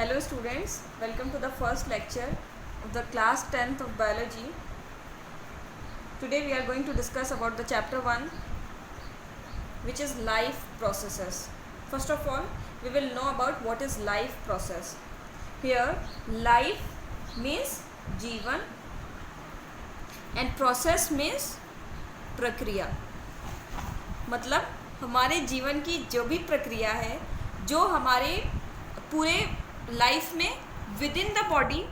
Hello students, welcome to the first lecture of the class 10th of biology. Today we are going to discuss about the chapter 1, which is life processes. First of all, we will know about what is life process. Here life means जीवन and process means प्रक्रिया. मतलब हमारे जीवन की जो भी प्रक्रिया है, जो हमारे पूरे लाइफ में विद इन द बॉडी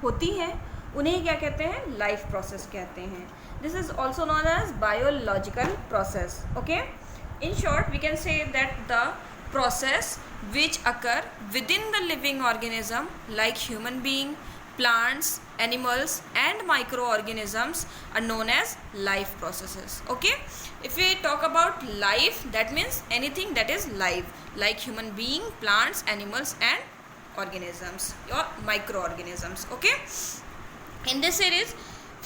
होती हैं, उन्हें क्या कहते हैं? लाइफ प्रोसेस कहते हैं. This is also known as biological process. Okay, in short we can say that the process which occur within the living organism like human being, plants, animals and microorganisms are known as life processes. Okay, if we talk about life, that means anything that is live like human being, plants, animals and organisms or microorganisms. Okay, in this series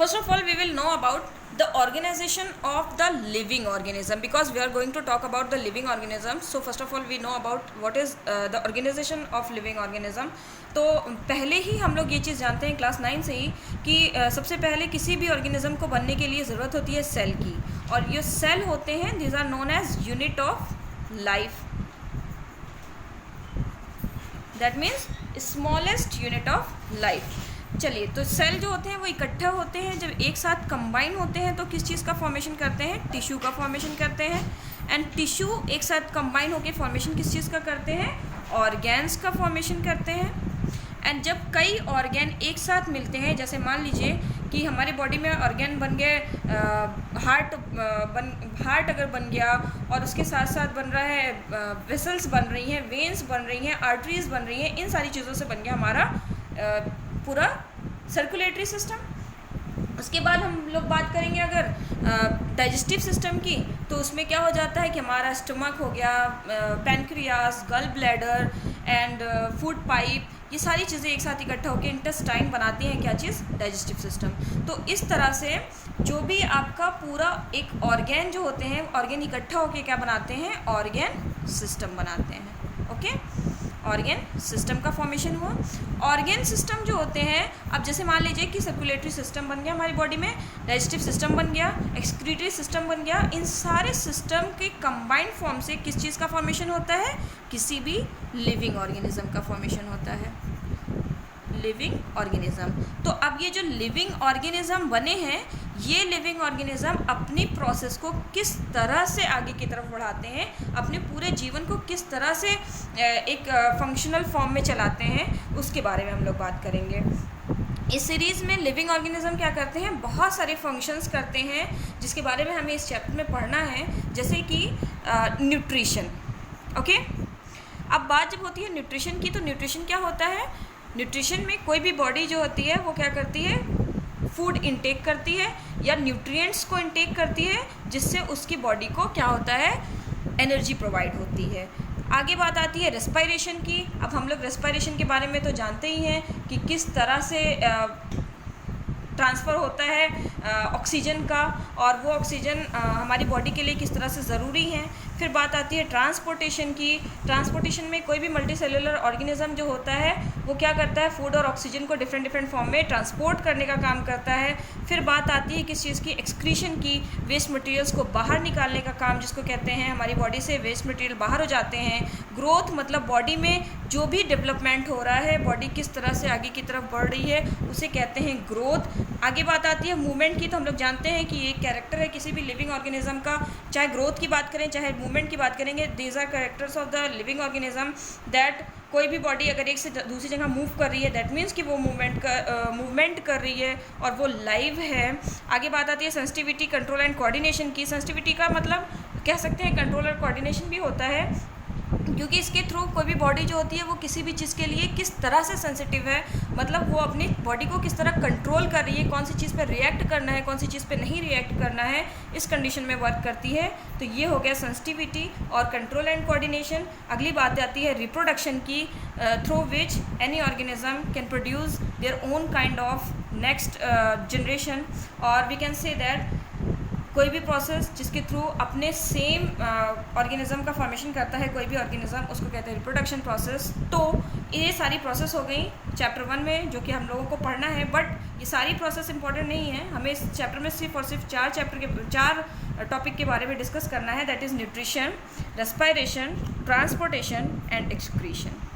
first of all we will know about the organization of the living organism because we are going to talk about the living organism. So first of all we know about what is the organization of living organism. तो पहले ही हम लोग ये चीज़ जानते हैं class 9 से ही कि सबसे पहले किसी भी ऑर्गेनिज्म को बनने के लिए ज़रूरत होती है सेल की, और ये सेल होते हैं, these are known as unit of life. That means smallest unit of life. चलिए, तो सेल जो होते हैं वो इकट्ठा होते हैं, जब एक साथ कंबाइन होते हैं तो किस चीज़ का फॉर्मेशन करते हैं? टिश्यू का फॉर्मेशन करते हैं. एंड टिश्यू एक साथ कंबाइन होकर फॉर्मेशन किस चीज़ का करते हैं? ऑर्गेन्स का फॉर्मेशन करते हैं. एंड जब कई ऑर्गेन एक साथ मिलते हैं, जैसे मान लीजिए कि हमारे बॉडी में ऑर्गेन बन गए, हार्ट अगर बन गया और उसके साथ साथ बन रहा है वेसल्स बन रही हैं, वेन्स बन रही हैं, आर्टरीज बन रही हैं, इन सारी चीज़ों से बन गया हमारा पूरा सर्कुलेटरी सिस्टम. उसके बाद हम लोग बात करेंगे अगर डाइजेस्टिव सिस्टम की, तो उसमें क्या हो जाता है कि हमारा स्टमक हो गया, पैनक्रियास, गल ब्लैडर एंड फूड पाइप, ये सारी चीज़ें एक साथ इकट्ठा होकर इंटेस्टाइन बनाती हैं क्या चीज़? Digestive system. तो इस तरह से जो भी आपका पूरा एक ऑर्गेन जो होते हैं, ऑर्गेन इकट्ठा होकर क्या बनाते हैं? ऑर्गेन सिस्टम बनाते हैं. ओके, ऑर्गेन सिस्टम का फॉर्मेशन हुआ. ऑर्गेन सिस्टम जो होते हैं, अब जैसे मान लीजिए कि सर्कुलेटरी सिस्टम बन गया हमारी बॉडी में, डाइजेस्टिव सिस्टम बन गया, एक्सक्रीटरी सिस्टम बन गया, इन सारे सिस्टम के कंबाइंड फॉर्म से किस चीज़ का फॉर्मेशन होता है? किसी भी लिविंग ऑर्गेनिज्म का फॉर्मेशन होता है. Living organism. तो अब ये जो लिविंग ऑर्गेनिज्म बने हैं, ये लिविंग ऑर्गेनिज्म अपनी प्रोसेस को किस तरह से आगे की तरफ बढ़ाते हैं, अपने पूरे जीवन को किस तरह से एक फंक्शनल फॉर्म में चलाते हैं, उसके बारे में हम लोग बात करेंगे. इस सीरीज़ में लिविंग ऑर्गेनिज्म क्या करते हैं? बहुत सारे फंक्शंस करते हैं जिसके बारे में हमें इस चैप्टर में पढ़ना है, जैसे कि न्यूट्रिशन. ओके, अब बात जब होती है न्यूट्रिशन की, तो न्यूट्रिशन क्या होता है? न्यूट्रिशन में कोई भी बॉडी जो होती है वो क्या करती है? फूड इंटेक करती है या न्यूट्रिएंट्स को इंटेक करती है, जिससे उसकी बॉडी को क्या होता है? एनर्जी प्रोवाइड होती है. आगे बात आती है रेस्पिरेशन की. अब हम लोग रेस्पिरेशन के बारे में तो जानते ही हैं कि किस तरह से ट्रांसफ़र होता है ऑक्सीजन का, और वो ऑक्सीजन हमारी बॉडी के लिए किस तरह से ज़रूरी है. फिर बात आती है ट्रांसपोर्टेशन की. ट्रांसपोर्टेशन में कोई भी मल्टीसेलुलर ऑर्गेनिज्म जो होता है वो क्या करता है? फूड और ऑक्सीजन को डिफरेंट डिफरेंट फॉर्म में ट्रांसपोर्ट करने का काम करता है. फिर बात आती है किस चीज़ की? एक्सक्रीशन की. वेस्ट मटेरियल्स को बाहर निकालने का काम जिसको कहते हैं, हमारी बॉडी से वेस्ट मटेरियल बाहर हो जाते हैं. ग्रोथ मतलब बॉडी में जो भी डेवलपमेंट हो रहा है, बॉडी किस तरह से आगे की तरफ बढ़ रही है, उसे कहते हैं ग्रोथ. आगे बात आती है मूवमेंट की. तो हम लोग जानते हैं कि ये कैरेक्टर है किसी भी लिविंग ऑर्गेनिज्म का, चाहे ग्रोथ की बात करें चाहे मूवमेंट की बात करेंगे, these are characters of the living organism. That कोई भी बॉडी अगर एक से दूसरी जगह मूव कर रही है, दैट मीन्स कि वो मूवमेंट कर रही है और वो लाइव है. आगे बात आती है सेंसिटिविटी, कंट्रोल एंड कोऑर्डिनेशन की. सेंसिटिविटी का मतलब कह सकते हैं कंट्रोल और कोऑर्डिनेशन भी होता है, क्योंकि इसके थ्रू कोई भी बॉडी जो होती है वो किसी भी चीज़ के लिए किस तरह से सेंसिटिव है, मतलब वो अपनी बॉडी को किस तरह कंट्रोल कर रही है, कौन सी चीज़ पे रिएक्ट करना है, कौन सी चीज़ पे नहीं रिएक्ट करना है, इस कंडीशन में वर्क करती है. तो ये हो गया सेंसिटिविटी और कंट्रोल एंड कोऑर्डिनेशन. अगली बात आती है रिप्रोडक्शन की, through which any organism can produce their own kind of next generation, और वी कैन से दैट कोई भी प्रोसेस जिसके थ्रू अपने सेम ऑर्गेनिज्म का फॉर्मेशन करता है कोई भी ऑर्गेनिज्म, उसको कहते हैं रिप्रोडक्शन प्रोसेस। तो ये सारी प्रोसेस हो गई चैप्टर 1 में जो कि हम लोगों को पढ़ना है, बट ये सारी प्रोसेस इंपॉर्टेंट नहीं है। हमें इस चैप्टर में सिर्फ और सिर्फ 4 टॉपिक के बारे में डिस्कस करना है, that is nutrition, respiration, transportation and excretion.